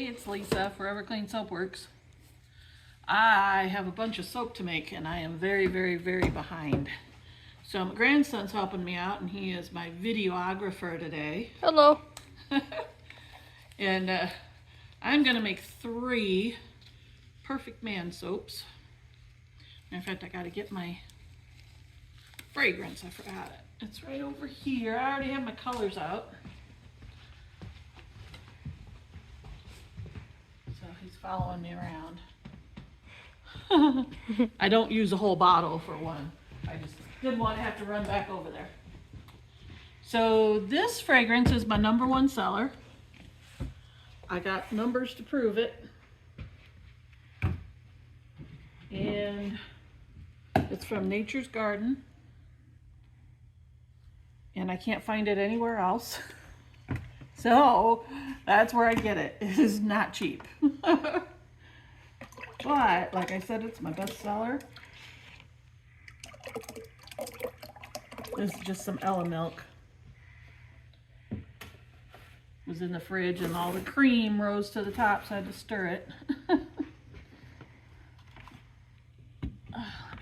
Hey, it's Lisa, Forever Clean Soap Works. I have a bunch of soap to make and I am very, very, very behind. So my grandson's helping me out and he is my videographer today. Hello. And I'm going to make 3 Perfect Man soaps. In fact, I got to get my fragrance. I forgot it. It's right over here. I already have my colors out. So he's following me around. I don't use a whole bottle for one. I just didn't want to have to run back over there. So this fragrance is my #1 seller. I got numbers to prove it. And it's from Nature's Garden. And I can't find it anywhere else. So that's where I get it. It is not cheap. But, like I said, it's my best seller. This is just some Ella milk. It was in the fridge and all the cream rose to the top, so I had to stir it. Let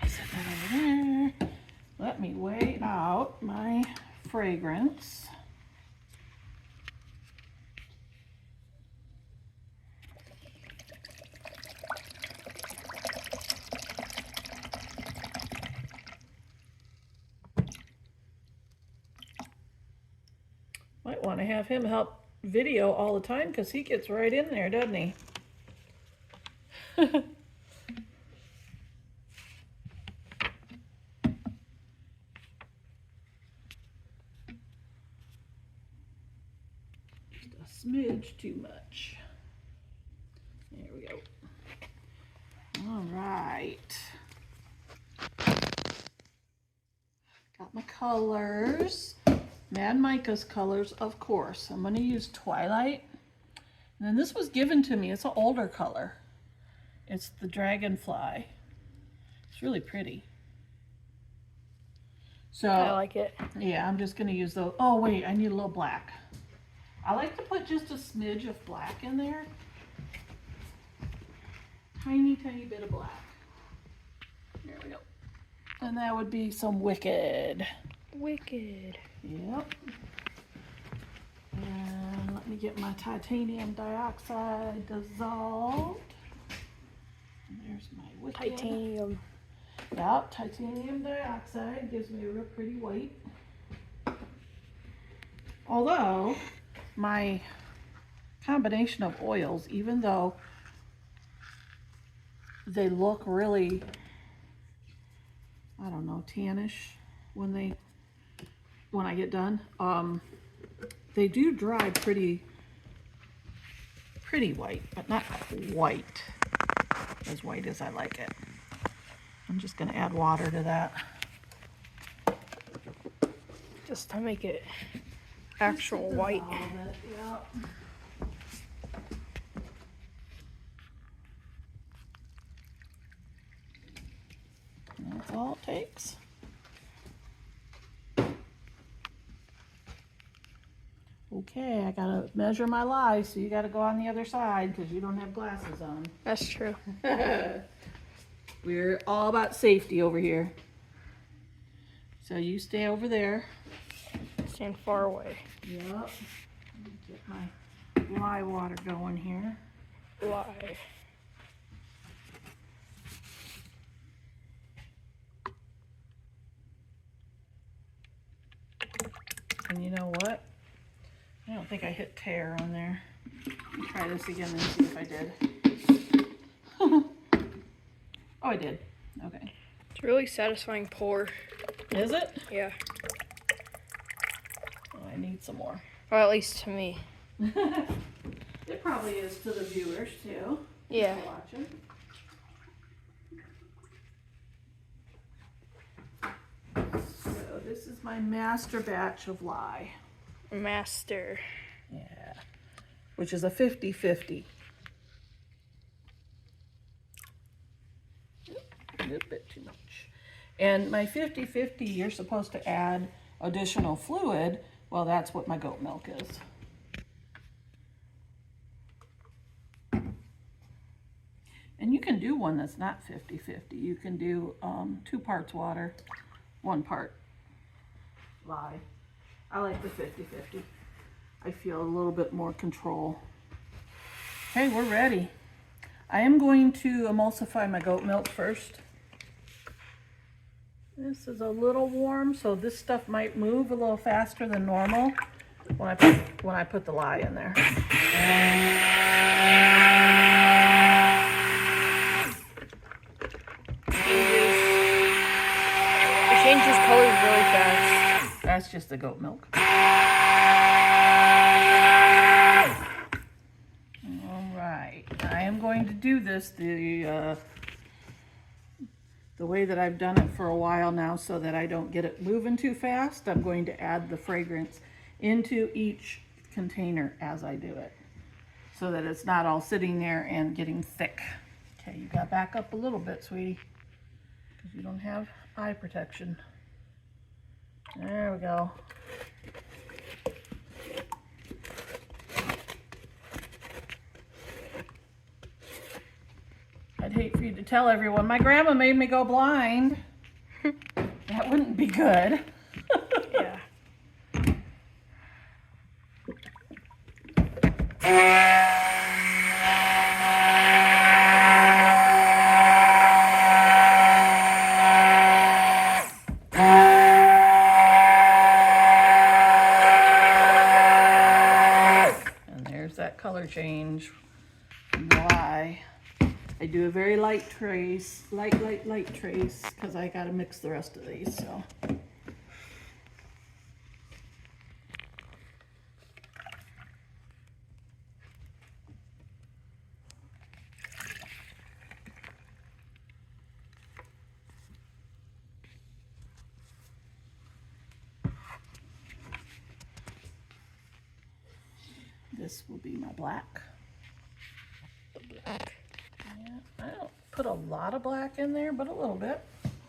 me set that over there. Let me weigh out my fragrance. Might want to have him help video all the time because he gets right in there, doesn't he? Just a smidge too much. There we go. All right. Got my colors. Mad Micah's colors, of course. I'm going to use Twilight. And then this was given to me. It's an older color. It's the Dragonfly. It's really pretty. So I like it. Yeah, I'm just going to use those. Oh, wait, I need a little black. I like to put just a smidge of black in there. Tiny, tiny bit of black. There we go. And that would be some Wicked. Wicked. Yep. And let me get my titanium dioxide dissolved. And there's my Wicked. Titanium. Yep, titanium dioxide gives me a real pretty white. Although, my combination of oils, even though they look really, I don't know, tannish when I get done, they do dry pretty white, but not white as I like it. I'm just going to add water to that. Just to make it actual white. Yep. That's all it takes. Okay, I gotta measure my lye, so you gotta go on the other side because you don't have glasses on. That's true. We're all about safety over here. So you stay over there. Stand far away. Yep. Get my lye water going here. Lye. And you know what? I don't think I hit tear on there. Let me try this again and see if I did. Oh, I did. Okay. It's really satisfying pour. Is it? Yeah. Oh, I need some more. Or at least to me. It probably is to the viewers too. Yeah. Watching. So this is my master batch of lye. Master. Yeah. Which is a 50-50. A little bit too much. And my 50-50, you're supposed to add additional fluid. Well, that's what my goat milk is. And you can do one that's not 50-50. You can do 2 parts water, 1 part lye. I like the 50-50. I feel a little bit more control. Okay, we're ready. I am going to emulsify my goat milk first. This is a little warm, so this stuff might move a little faster than normal when I put the lye in there. It changes colors really fast. That's just the goat milk. Alright, I am going to do this the way that I've done it for a while now so that I don't get it moving too fast. I'm going to add the fragrance into each container as I do it so that it's not all sitting there and getting thick. Okay, you got to back up a little bit, sweetie, because you don't have eye protection. There we go. I'd hate for you to tell everyone, my grandma made me go blind. That wouldn't be good. Yeah. And there's that color change. Why? I do a very light trace, light trace, because I got to mix the rest of these, so. This will be my black. Black. Yeah, I don't put a lot of black in there, but a little bit.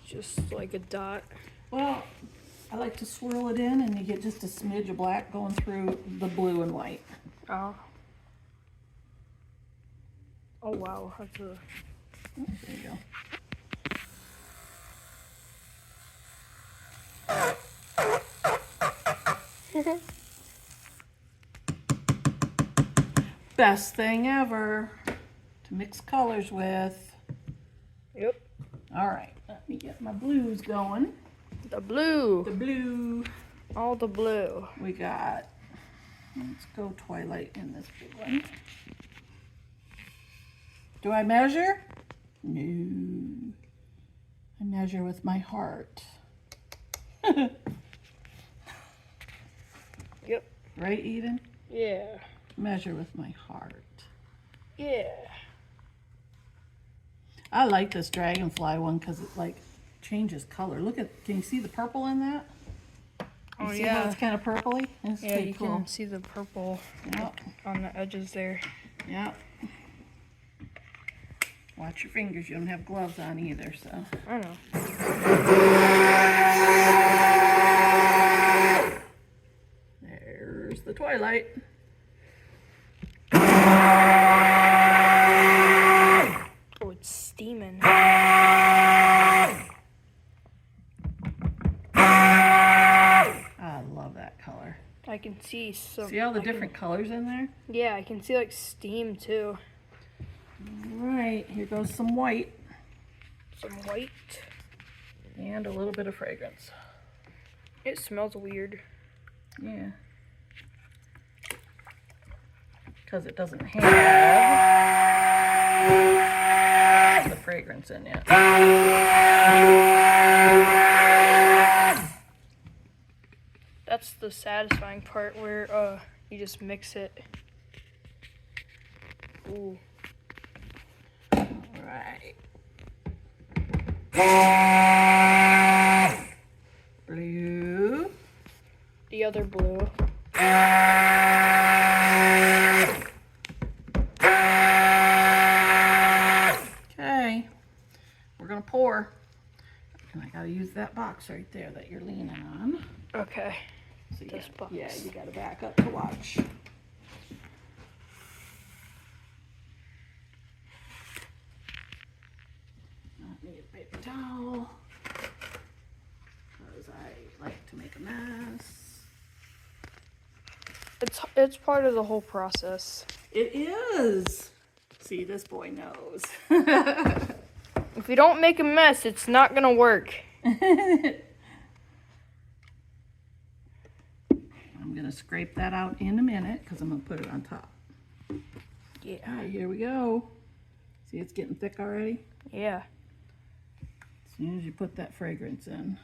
Just like a dot. Well, I like to swirl it in and you get just a smidge of black going through the blue and white. Oh. Oh wow, that's a... There you go. Best thing ever to mix colors with. Yep. All right, let me get my blues going. The blue. The blue. All the blue. We got, let's go Twilight in this big one. Do I measure? No. I measure with my heart. Yep. Right, Eden? Yeah. Measure with my heart. Yeah. I like this dragonfly one because it like changes color. Look at, can you see the purple in that? You Oh see yeah. how it's kind of purpley? It's Yeah, pretty you cool. can see the purple Yep, on the edges there. yep. Watch your fingers, you don't have gloves on either, so. I know. There's the Twilight. Oh, it's steaming. I love that color. I can see some. See all the different colors in there? Yeah, I can see like steam too. All right, here goes some white Some white. and a little bit of fragrance. It smells weird. Yeah. Because it doesn't have the fragrance in it. That's the satisfying part where you just mix it. Ooh. Right. Blue. The other blue. Okay. We're gonna pour. And I gotta use that box right there that you're leaning on. Okay. So This box. yeah, you gotta back up to watch. towel. Because I like to make a mess. It's part of the whole process. It is. See, this boy knows. If you don't make a mess, it's not gonna work. I'm gonna scrape that out in a minute because I'm gonna put it on top. Yeah. All right, here we go. See, it's getting thick already. Yeah. As soon as you put that fragrance in,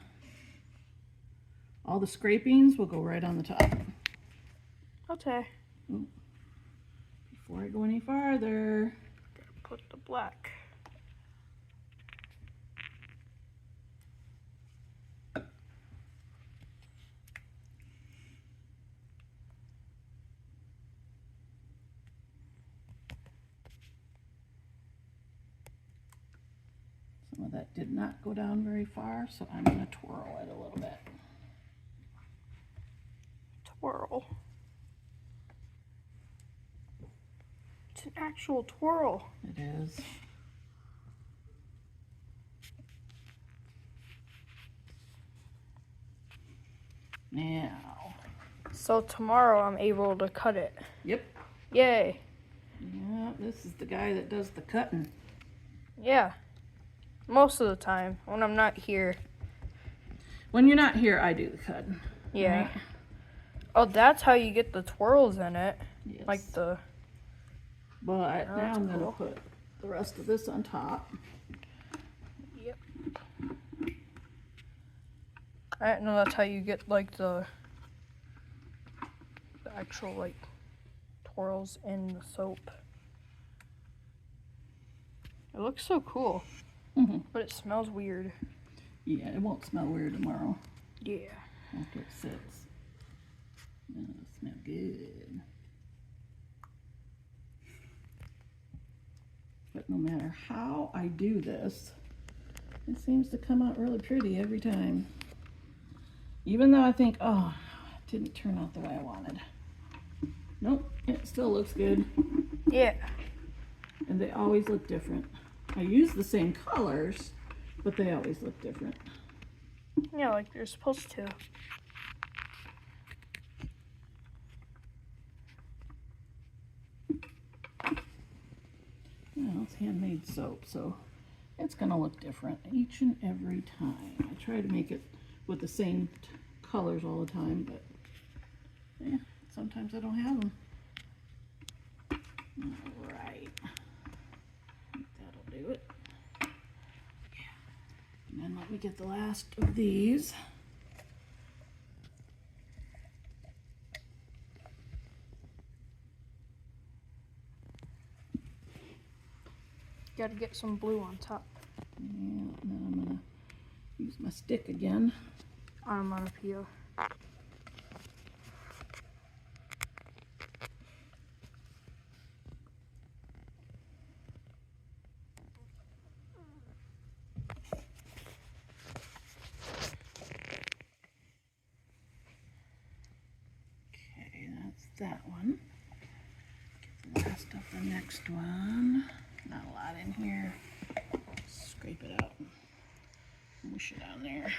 all the scrapings will go right on the top. Okay. Before I go any farther, Put the black. some of that did not go down very far, so I'm gonna twirl it a little bit. Twirl. It's an actual twirl. It is. Now. So tomorrow I'm able to cut it. Yep. Yay. Yeah, this is the guy that does the cutting. Yeah. Most of the time when I'm not here. When you're not here, I do the cutting. Yeah. Right? Oh, that's how you get the twirls in it. Yes. Like the... But Oh, now that's I'm gonna cool. put the rest of this on top. Yep. I didn't know that's how you get like the actual like twirls in the soap. It looks so cool, but it smells weird. Yeah, it won't smell weird tomorrow Yeah. after it sits. It'll smell good. But no matter how I do this, it seems to come out really pretty every time. Even though I think, oh, it didn't turn out the way I wanted. Nope, it still looks good. Yeah. And they always look different. I use the same colors, but they always look different. Yeah, like they're supposed to. Well, it's handmade soap, so it's gonna look different each and every time. I try to make it with the same colors all the time, but yeah, sometimes I don't have them. All right, I think that'll do it. And then let me get the last of these. Gotta get some blue on top. Yeah, and then I'm gonna use my stick again. Onomatopoeia. Okay, that's that one. Get the last of the next one. Not a lot in here. Scrape it out. Mush it on there.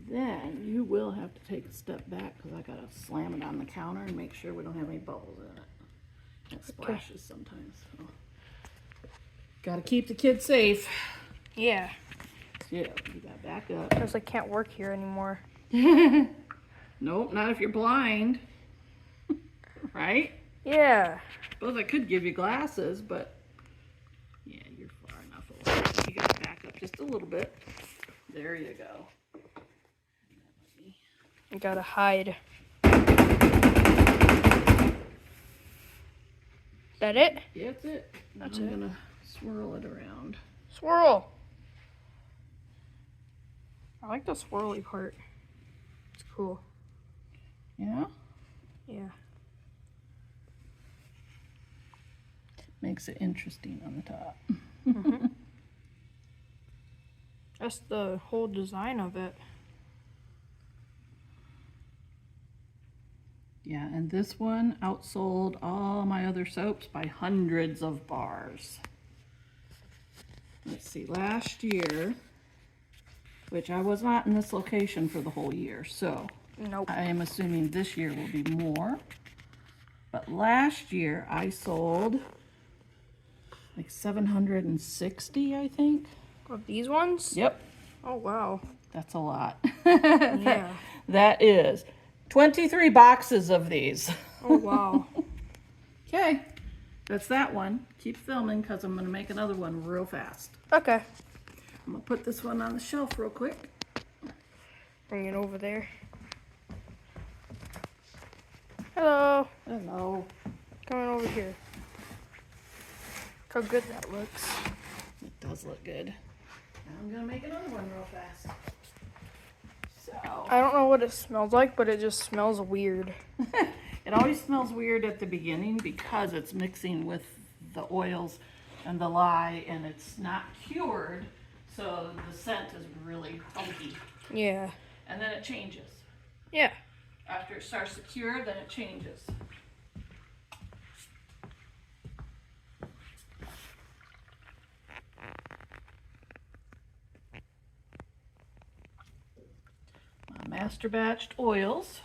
Then you will have to take a step back because I gotta slam it on the counter and make sure we don't have any bubbles in it. It splashes sometimes. So. Gotta keep the kids safe. Yeah. Yeah, you gotta back up. Because I can't work here anymore. Nope, not if you're blind. Right? Yeah. Suppose I could give you glasses, but yeah, you're far enough away. You gotta back up just a little bit. There you go. I gotta hide. That it? Yeah, that's it. That's I'm it. gonna swirl it around. Swirl. I like the swirly part. It's cool. Yeah? Yeah. Makes it interesting on the top. That's the whole design of it. Yeah, and this one outsold all my other soaps by hundreds of bars. Let's see, last year, which I was not in this location for the whole year, so Nope. I am assuming this year will be more. But last year I sold like 760, I think. Of these ones? Yep, Oh, wow. that's a lot. Yeah. That is 23 boxes of these. Oh, wow. Okay, that's that one. Keep filming because I'm going to make another one real fast. Okay. I'm going to put this one on the shelf real quick. Bring it over there. Hello. Hello. Coming over here. Look how good that looks. It does look good. Now I'm going to make another one real fast. So, I don't know what it smells like, but it just smells weird. it always smells weird at the beginning because it's mixing with the oils and the lye and it's not cured, so the scent is really funky. Yeah. And then it changes. Yeah. After it starts to cure, then it changes. My master batched oils.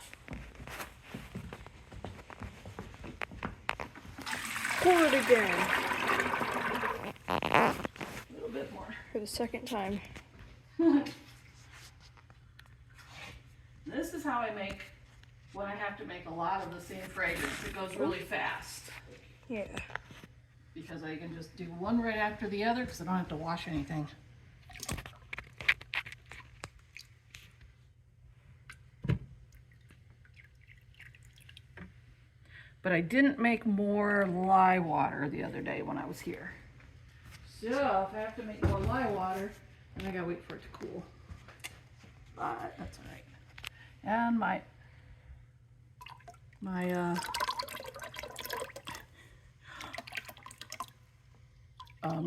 Pour it again. A little bit more. For the second time. This is how I make when I have to make a lot of the same fragrance. It goes really fast Yeah. because I can just do one right after the other because I don't have to wash anything. But I didn't make more lye water the other day when I was here. So if I have to make more lye water, then I gotta wait for it to cool. But that's all right. And my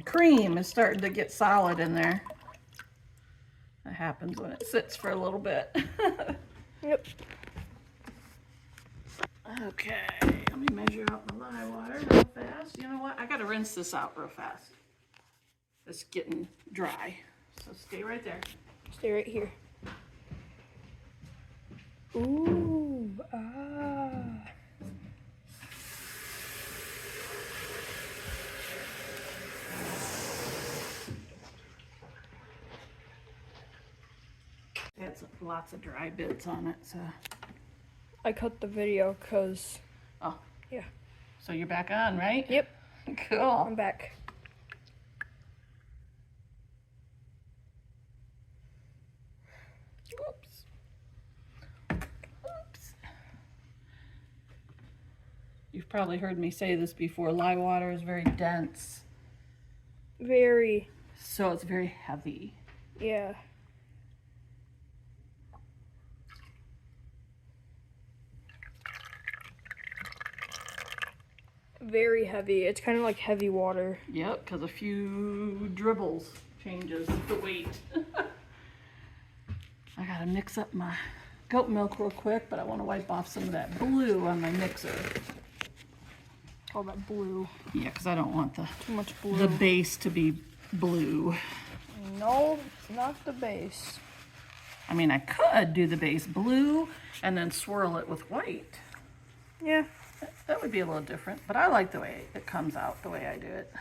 cream is starting to get solid in there. That happens when it sits for a little bit. Yep. Okay, let me measure out my lye water real fast. You know what? I gotta rinse this out real fast. It's getting dry, so stay right there. Stay right here. Ooh. Ah. It had lots of dry bits on it, so. I cut the video because. Oh. Yeah. So you're back on, right? Yep. Cool. I'm back. Oops. Oops. You've probably heard me say this before. Lye water is very dense, Very. so it's very heavy. Yeah. Very heavy. It's kind of like heavy water. Yep, because a few dribbles changes the weight. I gotta mix up my goat milk real quick, but I want to wipe off some of that blue on my mixer. All that blue. Yeah, because I don't want Too much blue. the base to be blue. No, it's not the base. I mean, I could do the base blue and then swirl it with white. Yeah. That would be a little different, but I like the way it comes out, the way I do it.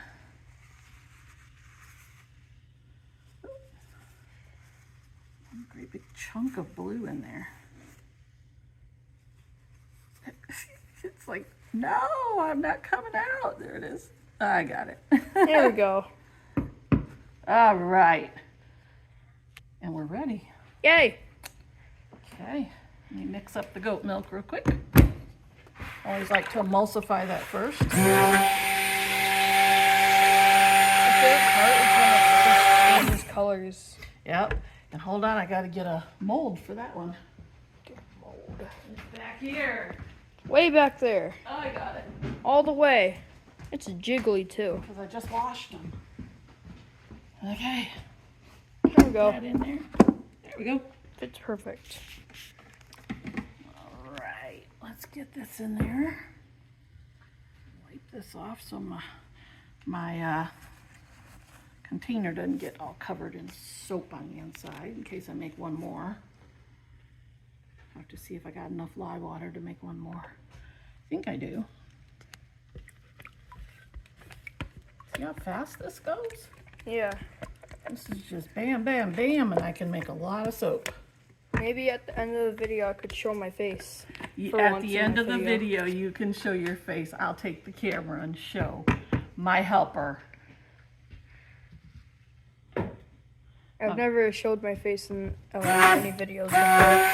A great big chunk of blue in there. It's like, no, I'm not coming out. There it is. I got it. There we go. All right. And we're ready. Yay. Okay. Let me mix up the goat milk real quick. I always like to emulsify that first. The favorite part is when it just changes colors. Yep. And hold on, I got to get a mold for that one. Mold. It's back here. Way back there. Oh, I got it. All the way. It's jiggly too. Because I just washed them. Okay. There we go. That in there. There we go. It's perfect. All right. Let's get this in there. Wipe this off so my container doesn't get all covered in soap on the inside in case I make one more. I have to see if I got enough lye water to make one more. I think I do. See how fast this goes? Yeah. This is just bam, bam, bam, and I can make a lot of soap. Maybe at the end of the video I could show my face. At the end of the video, you can show your face. I'll take the camera and show my helper. I've never showed my face in any videos before.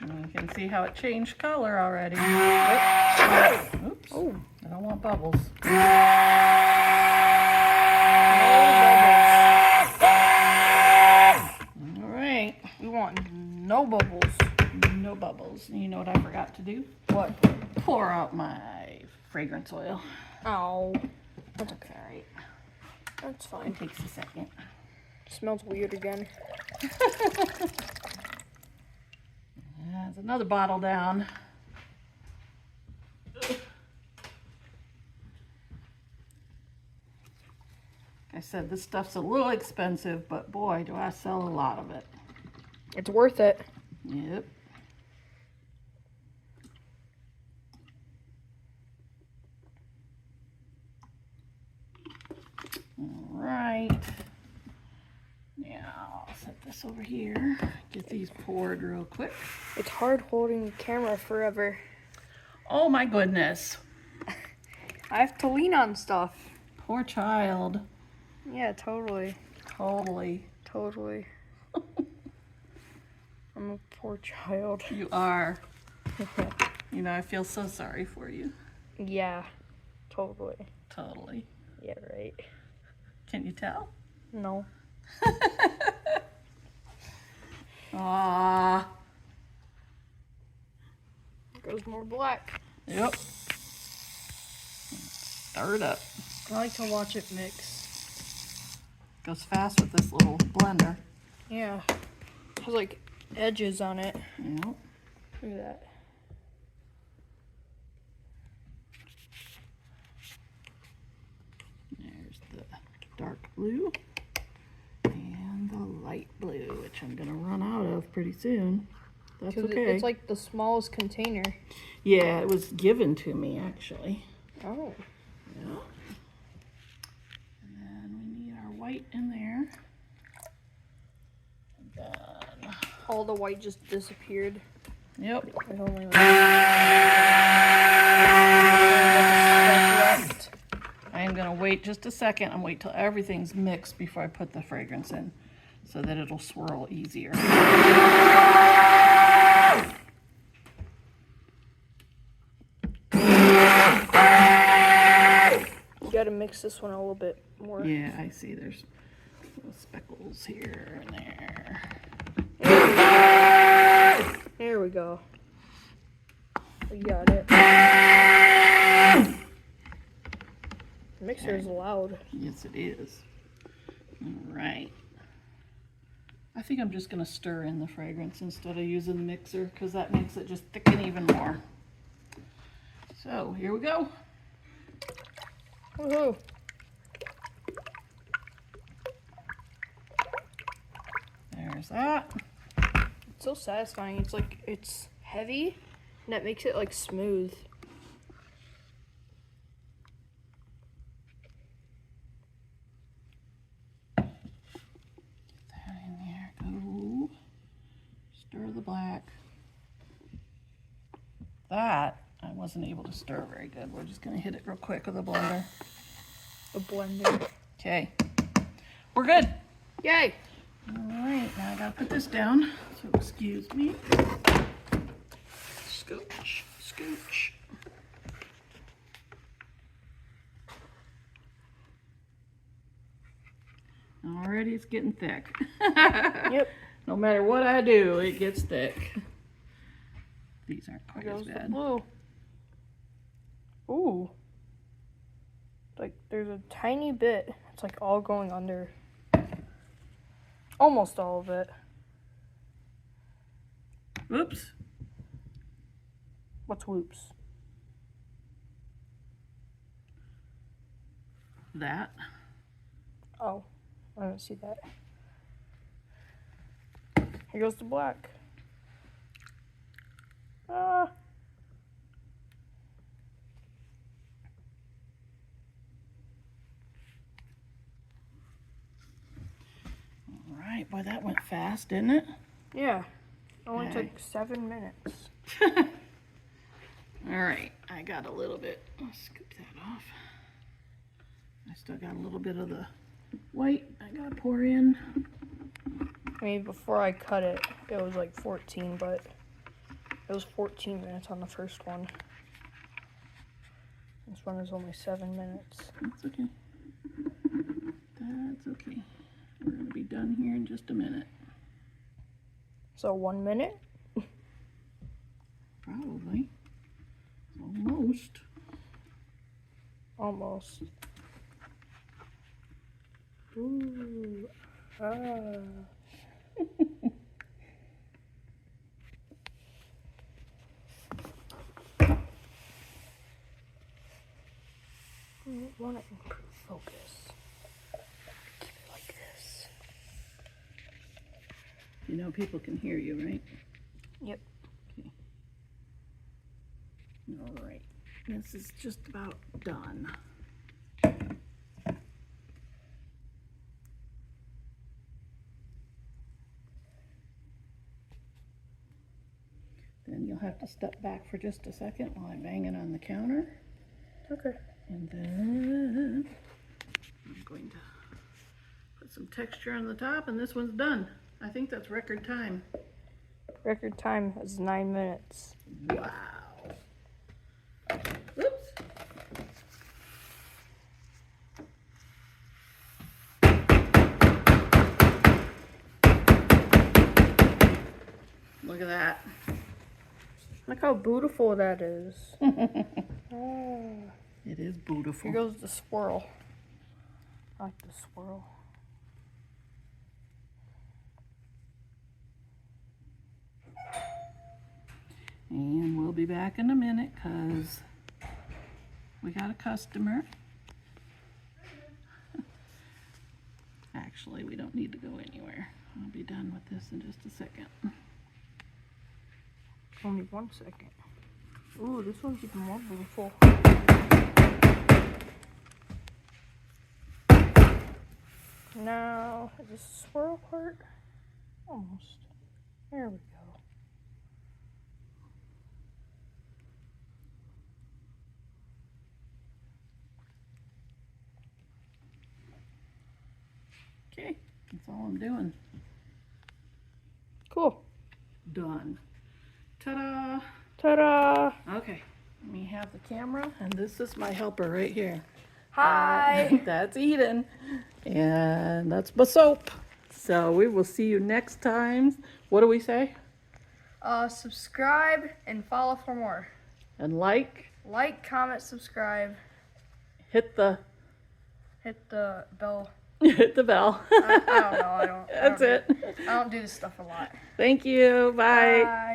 And you can see how it changed color already. Yep. Oops. Oh. I don't want bubbles. All right. We want no bubbles. No bubbles. And you know what I forgot to do? What? Pour out my fragrance oil. Oh. That's okay. All right. That's fine. It takes a second. Smells weird again. There's another bottle down. Like I said, this stuff's a little expensive, but boy, do I sell a lot of it. It's worth it. Yep. All right. Now I'll set this over here. Get these poured real quick. It's hard holding the camera forever. Oh my goodness. I have to lean on stuff. Poor child. Yeah, totally. Totally. Totally. I'm a poor child. You are. You know, I feel so sorry for you. Yeah, totally. Totally. Yeah, right. Can you tell? No. Ah. Goes more black. Yep. Stir it up. I like to watch it mix. Goes fast with this little blender. Yeah. It has like edges on it. Yep. Look at that. There's the dark blue and the light blue, which I'm gonna run out of pretty soon. That's okay. It's like the smallest container. Yeah, it was given to me actually. Oh. Yeah. And then we need our white in there. And then, All the white just disappeared. yep. There's only like left. I am gonna wait just a second and wait till everything's mixed before I put the fragrance in so that it'll swirl easier. You gotta mix this one a little bit more. Yeah, I see there's little speckles here and there. There we go. We got it. The mixer is loud. Yes, it is. All right. I think I'm just gonna stir in the fragrance instead of using the mixer because that makes it just thicken even more. So here we go. Woohoo. There's that. It's so satisfying. It's like, it's heavy and that makes it like smooth. That in there. Go. Stir the black. That I wasn't able to stir very good. We're just gonna hit it real quick with a blender. A blender. Okay. We're good. Yay! All right, now I gotta put this down, so excuse me. Scooch, scooch. Already it's getting thick. Yep. No matter what I do, it gets thick. These aren't quite There as goes the bad. blue. Ooh. Like, there's a tiny bit. It's like all going under. Almost all of it. Oops. What's whoops? That. Oh, I didn't see that. Here goes the black. Ah. All right, boy, that went fast, didn't it? Yeah. Only Okay. took 7 minutes. All right, I got a little bit. I'll scoop that off. I still got a little bit of the white I gotta pour in. I mean, before I cut it, it was like 14, but it was 14 minutes on the first one. This one is only 7 minutes. That's okay. That's okay. We're gonna be done here in just a minute. So 1 minute? Probably. Almost. Almost. Ooh. Ah. I want to improve focus. Keep it like this. You know people can hear you, right? Yep. Okay. All right. This is just about done. Then you'll have to step back for just a second while I bang it on the counter. Okay. And then I'm going to put some texture on the top, and this one's done. I think that's record time. Record time is 9 minutes. Wow. Oops. Look at that. Look how beautiful that is. Ah. It is beautiful. Here goes the swirl. I like the swirl. And we'll be back in a minute because we got a customer. Actually, we don't need to go anywhere. I'll be done with this in just a second. Only 1 second. Ooh, this one's even more beautiful. Now, is this the swirl part? Almost. There we go. Okay, that's all I'm doing. Cool. Done. Ta-da! Ta-da! Okay, let me have the camera, and this is my helper right here. Hi! That's Eden, and that's my soap. So we will see you next time. What do we say? Subscribe and follow for more. And like, Like, comment, subscribe. hit the Hit the bell. hit the bell. I don't know. That's it. I don't do this stuff a lot. Thank you. Bye. Bye.